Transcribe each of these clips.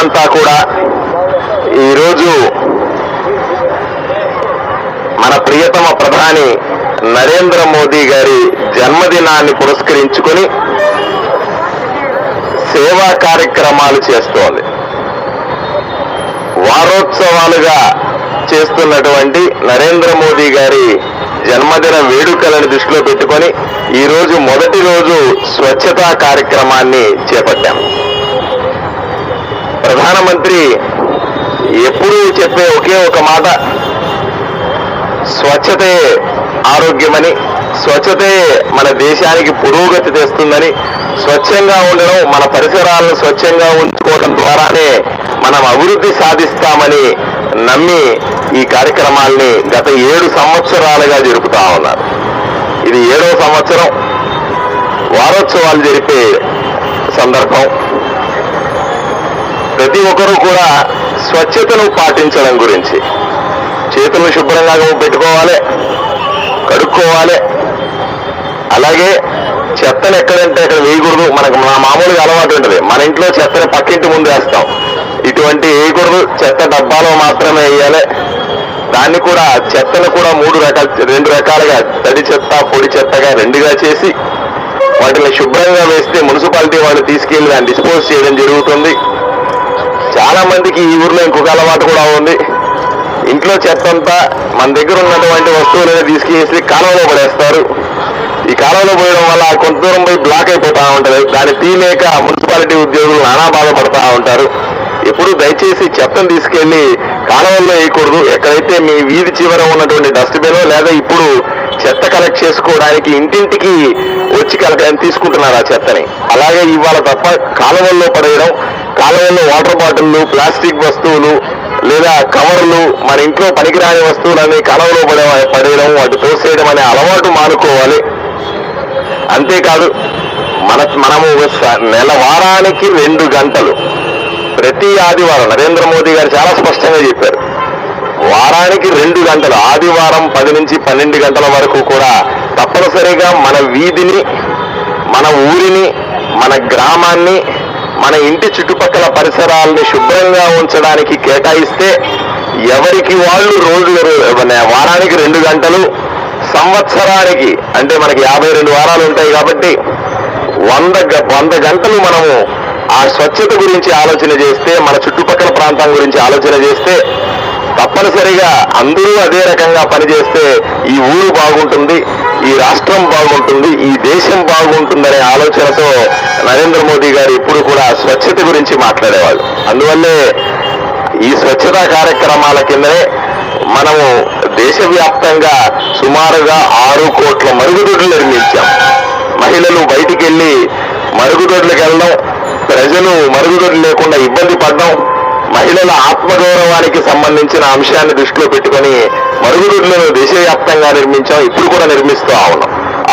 దేశమంతా కూడా ఈరోజు మన ప్రియతమ ప్రధాని నరేంద్ర మోదీ గారి జన్మదినాన్ని పురస్కరించుకొని సేవా కార్యక్రమాలు చేస్తోంది. వారోత్సవాలుగా చేస్తున్నటువంటి నరేంద్ర మోదీ గారి జన్మదిన వేడుకలను దృష్టిలో పెట్టుకొని ఈరోజు మొదటి రోజు స్వచ్ఛతా కార్యక్రమాన్ని చేపట్టాం. ప్రధానమంత్రి ఎప్పుడూ చెప్పే ఒకే ఒక మాట, స్వచ్ఛతే ఆరోగ్యమని, స్వచ్ఛతే మన దేశానికి పురోగతి తెస్తుందని, స్వచ్ఛంగా ఉండడం, మన పరిసరాలను స్వచ్ఛంగా ఉంచుకోవడం ద్వారానే మనం అభివృద్ధి సాధిస్తామని నమ్మి ఈ కార్యక్రమాల్ని గత 7 సంవత్సరాలుగా జరుపుతా ఉన్నారు. ఇది 7వ సంవత్సరం వారోత్సవాలు జరిపే సందర్భం. ప్రతి ఒక్కరూ కూడా స్వచ్ఛతను పాటించడం గురించి, చేతులు శుభ్రంగా పెట్టుకోవాలి, కడుక్కోవాలి. అలాగే చెత్తను ఎక్కడంటే అక్కడ వేయకూడదు. మనకు మామూలుగా అలవాటు ఉంటుంది, మన ఇంట్లో చెత్తని పక్కింటి ముందు వేస్తాం. ఇటువంటి వేయకూడదు, చెత్త డబ్బాలో మాత్రమే వేయాలి. దాన్ని కూడా చెత్తను కూడా 2 రకాలుగా తడి చెత్త, పొడి చెత్తగా 2గా చేసి వాటిని శుభ్రంగా వేస్తే మున్సిపాలిటీ వాళ్ళు తీసుకెళ్లి దాన్ని డిస్పోజ్ చేయడం జరుగుతుంది. చాలా మందికి ఈ ఊర్లో ఇంకొక అలవాటు కూడా ఉంది. ఇంట్లో చెత్త అంతా మన దగ్గర ఉన్నటువంటి వస్తువులను తీసుకేసి కాలువలో పడేస్తారు. ఈ కాలువలో పోయడం వల్ల కొంత దూరం పోయి బ్లాక్ అయిపోతా ఉంటుంది. దాన్ని తీయలేక మున్సిపాలిటీ ఉద్యోగులు నానా బాధపడతా ఉంటారు. ఎప్పుడు దయచేసి చెత్తను తీసుకెళ్లి కాలువల్లో వేయకూడదు. ఎక్కడైతే మీ వీధి చివర ఉన్నటువంటి డస్ట్బిన్ లేదా ఇప్పుడు చెత్త కలెక్ట్ చేసుకోవడానికి ఇంటింటికి వచ్చి తీసుకుంటున్నారు ఆ చెత్తని. అలాగే ఇవాళ తప్ప కాలువల్లో పడేయడం, కాలువల్లో వాటర్ బాటిళ్లు, ప్లాస్టిక్ వస్తువులు లేదా కవర్లు, మన ఇంట్లో పనికిరాని వస్తువులన్నీ కాలువలో పడేయడం, వాటి తోసేయడం అనే అలవాటు మానుకోవాలి. అంతేకాదు మనము వారానికి 2 గంటలు ప్రతి ఆదివారం, నరేంద్ర మోదీ గారు చాలా స్పష్టంగా చెప్పారు, వారానికి 2 గంటలు, ఆదివారం 10 నుంచి 12 గంటల వరకు కూడా తప్పనిసరిగా మన వీధిని, మన ఊరిని, మన గ్రామాన్ని, మన ఇంటి చుట్టుపక్కల పరిసరాలని శుభ్రంగా ఉంచడానికి కేటాయిస్తే ఎవరికి వాళ్ళు వారానికి 2 గంటలు, సంవత్సరానికి అంటే మనకి 52 వారాలు ఉంటాయి కాబట్టి 100 గంటలు మనము ఆ స్వచ్ఛత గురించి ఆలోచన చేస్తే, మన చుట్టుపక్కల ప్రాంతం గురించి ఆలోచన చేస్తే, తప్పనిసరిగా అందరూ అదే రకంగా పనిచేస్తే ఈ ఊరు బాగుంటుంది, ఈ రాష్ట్రం బాగుంటుంది, ఈ దేశం బాగుంటుందనే ఆలోచనతో నరేంద్ర మోదీ గారు ఎప్పుడు కూడా స్వచ్ఛత గురించి మాట్లాడేవాళ్ళు. అందువల్లే ఈ స్వచ్ఛతా కార్యక్రమాల కిందనే మనము దేశవ్యాప్తంగా సుమారుగా 6 కోట్ల మరుగుదొడ్లు నిర్మించాం. మహిళలు బయటికి వెళ్ళి మరుగుదొడ్లకు వెళ్ళడం, ప్రజలు మరుగుదొడ్లు లేకుండా ఇబ్బంది పడడం, మహిళల ఆత్మగౌరవానికి సంబంధించిన అంశాన్ని దృష్టిలో పెట్టుకొని మరుగుదొడ్లను దేశవ్యాప్తంగా నిర్మించాం. ఇప్పుడు కూడా నిర్మిస్తూ ఉన్నాం.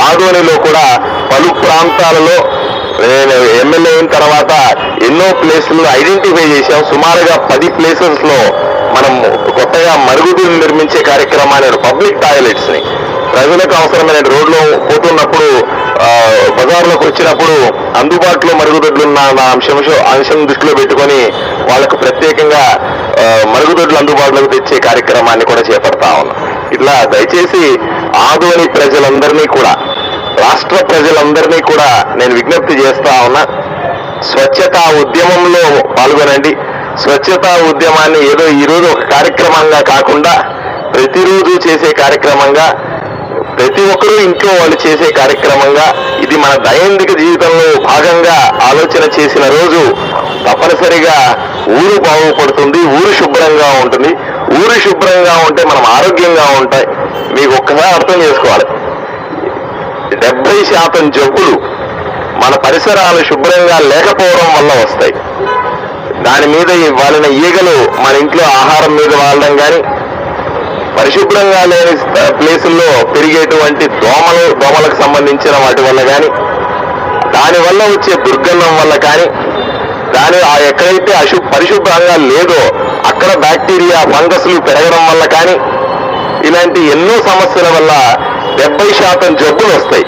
ఆదోనిలో కూడా పలు ప్రాంతాలలో నేను ఎమ్మెల్యే అయిన తర్వాత ఎన్నో ప్లేసులు ఐడెంటిఫై చేశాం. సుమారుగా 10 ప్లేసెస్ లో మనం కొత్తగా మరుగుదొడ్లు నిర్మించే కార్యక్రమాన్ని, పబ్లిక్ టాయిలెట్స్ ని ప్రజలకు అవసరమైన రోడ్లో పోతున్నప్పుడు, బజార్లోకి వచ్చినప్పుడు అందుబాటులో మరుగుదొడ్లున్న అంశం దృష్టిలో పెట్టుకొని వాళ్ళకు ప్రత్యేకంగా మరుగుదొడ్లు అందుబాటులోకి తెచ్చే కార్యక్రమాన్ని కూడా చేపడతా ఉన్నాం. ఇట్లా దయచేసి ఆదోని ప్రజలందరినీ కూడా, రాష్ట్ర ప్రజలందరినీ కూడా నేను విజ్ఞప్తి చేస్తా ఉన్నా, స్వచ్ఛతా ఉద్యమంలో పాల్గొనండి. స్వచ్ఛతా ఉద్యమాన్ని ఏదో ఈరోజు ఒక కార్యక్రమంగా కాకుండా ప్రతిరోజు చేసే కార్యక్రమంగా, ప్రతి ఒక్కరూ ఇంట్లో వాళ్ళు చేసే కార్యక్రమంగా, ఇది మన దైనందిక జీవితంలో భాగంగా ఆలోచన చేసిన రోజు తప్పనిసరిగా ఊరు బాగుపడుతుంది, ఊరు శుభ్రంగా ఉంటుంది. ఊరు శుభ్రంగా ఉంటే మనం ఆరోగ్యంగా ఉంటాయి. మీకు ఒక్కసారి అర్థం చేసుకోవాలి, 70% జబ్బులు మన పరిసరాలు శుభ్రంగా లేకపోవడం వల్ల వస్తాయి. దాని మీద వాలిన ఈగలు మన ఇంట్లో ఆహారం మీద వాడడం కానీ, పరిశుభ్రంగా లేని ప్లేసుల్లో పెరిగేటువంటి దోమలకు సంబంధించిన వాటి వల్ల కానీ, దానివల్ల వచ్చే దుర్గంధం వల్ల కానీ, ఎక్కడైతే పరిశుభ్రంగా లేదో అక్కడ బ్యాక్టీరియా, ఫంగస్లు పెరగడం వల్ల కానీ, ఇలాంటి ఎన్నో సమస్యల వల్ల 70% జబ్బులు వస్తాయి.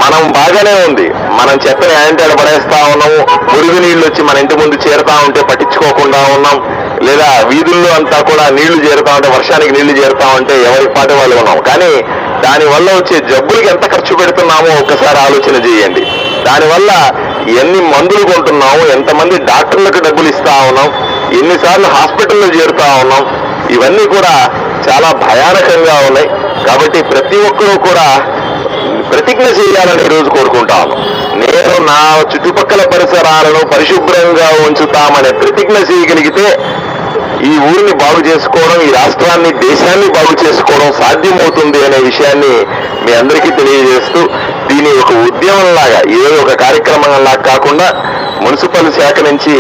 మనం బాగానే ఉంది, మనం చెత్తని యాంటాడ పడేస్తా ఉన్నాము, మురుగు నీళ్లు వచ్చి మన ఇంటి ముందు చేరుతా ఉంటే పట్టించుకోకుండా ఉన్నాం, లేదా వీధుల్లో అంతా కూడా నీళ్లు చేరుతా ఉంటే, వర్షానికి నీళ్లు చేరుతా ఉంటే ఎవరి పాటి వాళ్ళు ఉన్నాం. కానీ దానివల్ల వచ్చే జబ్బులకి ఎంత ఖర్చు పెడుతున్నామో ఒక్కసారి ఆలోచన చేయండి. దానివల్ల ఎన్ని మందులు కొంటున్నాము, ఎంతమంది డాక్టర్లకు డబ్బులు ఇస్తా ఉన్నాం, ఎన్నిసార్లు హాస్పిటల్లో చేరుతా ఉన్నాం, ఇవన్నీ కూడా చాలా భయానకంగా ఉన్నాయి. కాబట్టి ప్రతి ఒక్కరూ కూడా ప్రతిజ్ఞ చేయాలని ఈరోజు కోరుకుంటాను. నేను నా చుట్టుపక్కల పరిసరాలను పరిశుభ్రంగా ఉంచుతామనే ప్రతిజ్ఞ చేయగలిగితే ఈ ఊరిని బాగు చేసుకోవడం, ఈ రాష్ట్రాన్ని, దేశాన్ని బాగు చేసుకోవడం సాధ్యమవుతుంది అనే విషయాన్ని మీ అందరికీ తెలియజేస్తూ, దీని ఒక ఉద్యమంలాగా, ఏదో ఒక కార్యక్రమంలా కాకుండా మున్సిపల్ శాఖ నుంచి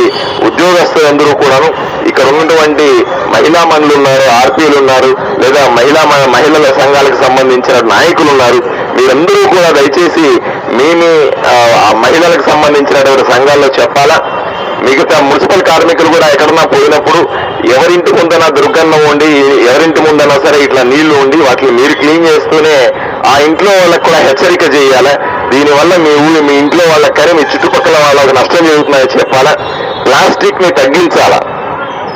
ఉద్యోగస్తులందరూ కూడాను, ఇక్కడ ఉన్నటువంటి మహిళా మనులు ఉన్నారు, ఆర్పీలు ఉన్నారు, లేదా మహిళల సంఘాలకు సంబంధించిన నాయకులు ఉన్నారు, మీరందరూ కూడా దయచేసి మీ మహిళలకు సంబంధించినటువంటి సంఘాల్లో చెప్పాలా. మిగతా మున్సిపల్ కార్మికులు కూడా ఎక్కడన్నా పోయినప్పుడు ఎవరింటి ముందన్నా దుర్గంధం ఉండి, ఎవరింటి ముందన్నా సరే ఇట్లా నీళ్లు ఉండి వాటిని మీరు క్లీన్ చేస్తూనే ఆ ఇంట్లో వాళ్ళకు కూడా హెచ్చరిక చేయాలా. దీనివల్ల మీ ఇంట్లో వాళ్ళకి కానీ మీ చుట్టుపక్కల వాళ్ళకి నష్టం జరుగుతుందని చెప్పాలా. ప్లాస్టిక్ ని తగ్గించాలా.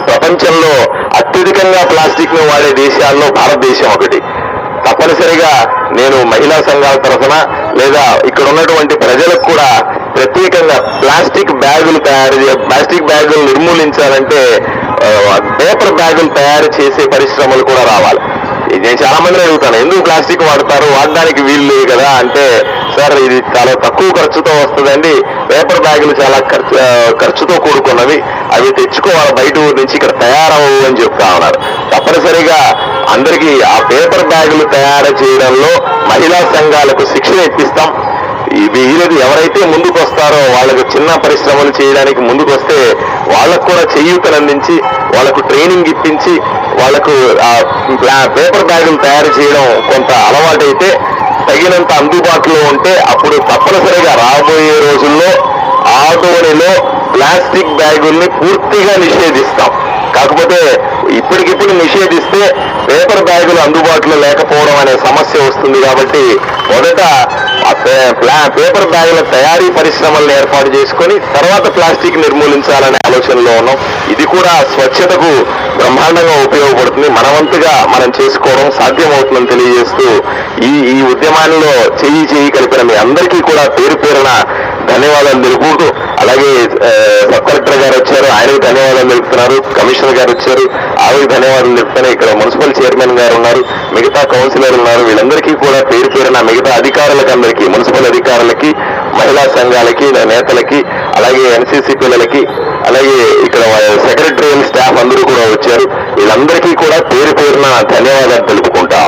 ప్రపంచంలో అత్యధికంగా ప్లాస్టిక్ ను వాడే దేశాల్లో భారతదేశం ఒకటి. తప్పనిసరిగా నేను మహిళా సంఘాల తరఫున లేదా ఇక్కడ ఉన్నటువంటి ప్రజలకు కూడా ప్రత్యేకంగా ప్లాస్టిక్ బ్యాగులు నిర్మూలించాలంటే పేపర్ బ్యాగులు తయారు చేసే పరిశ్రమలు కూడా రావాలి. నేను చాలా మందిని అడుగుతాను, ఎందుకు ప్లాస్టిక్ వాడతారు, వాడడానికి వీలు లేదు కదా అంటే, సార్ ఇది చాలా తక్కువ ఖర్చుతో వస్తుందండి, పేపర్ బ్యాగులు చాలా ఖర్చుతో కూడుకున్నవి, అవి తెచ్చుకోవాలి బయట ఊరి నుంచి, ఇక్కడ తయారవు అని చెప్తా ఉన్నారు. తప్పనిసరిగా అందరికీ ఆ పేపర్ బ్యాగులు తయారు చేయడంలో మహిళా సంఘాలకు శిక్షణ ఇప్పిస్తాం. వీళ్ళది ఎవరైతే ముందుకు వస్తారో వాళ్ళకు చిన్న పరిశ్రమలు చేయడానికి ముందుకు వస్తే వాళ్ళకు కూడా చేయూతనందించి, వాళ్ళకు ట్రైనింగ్ ఇప్పించి, వాళ్ళకు పేపర్ బ్యాగులు తయారు చేయడం కొంత అలవాటైతే, తగినంత అందుబాటులో ఉంటే అప్పుడు తప్పనిసరిగా రాబోయే రోజుల్లో ఆదోనిలో ప్లాస్టిక్ బ్యాగుల్ని పూర్తిగా నిషేధిస్తాం. కాకపోతే ఇప్పటికిప్పుడు నిషేధిస్తే పేపర్ బ్యాగులు అందుబాటులో లేకపోవడం అనే సమస్య వస్తుంది. కాబట్టి మొదట పేపర్ బ్యాగుల తయారీ పరిశ్రమలను ఏర్పాటు చేసుకొని తర్వాత ప్లాస్టిక్ నిర్మూలించాలనే ఆలోచనలో ఉన్నాం. ఇది కూడా స్వచ్ఛతకు బ్రహ్మాండంగా ఉపయోగపడుతుంది. మనవంతుగా మనం చేసుకోవడం సాధ్యమవుతుందని తెలియజేస్తూ ఈ ఉద్యమాల్లో చెయ్యి కలిపిన మీ అందరికీ కూడా పేరు పేరున ధన్యవాదాలు తెలుపుతూ, అలాగే సబ్ కలెక్టర్ గారు వచ్చారు, ఆయనకు ధన్యవాదాలు తెలుపుతున్నారు, కమిషనర్ గారు వచ్చారు, ఆవిడకి ధన్యవాదాలు చెప్తున్నాయి, ఇక్కడ మున్సిపల్ చైర్మన్ గారు ఉన్నారు, మిగతా కౌన్సిలర్ ఉన్నారు, వీళ్ళందరికీ కూడా పేరు పేరున మిగతా అధికారులకు అందరికీ, మున్సిపల్ అధికారులకి, మహిళా సంఘాలకి, నేతలకి, అలాగే ఎన్సీసీ పిల్లలకి, అలాగే ఇక్కడ సెక్రటరియల్ స్టాఫ్ అందరూ కూడా వచ్చారు, వీళ్ళందరికీ కూడా పేరు పేరున ధన్యవాదాలు తెలుపుకుంటా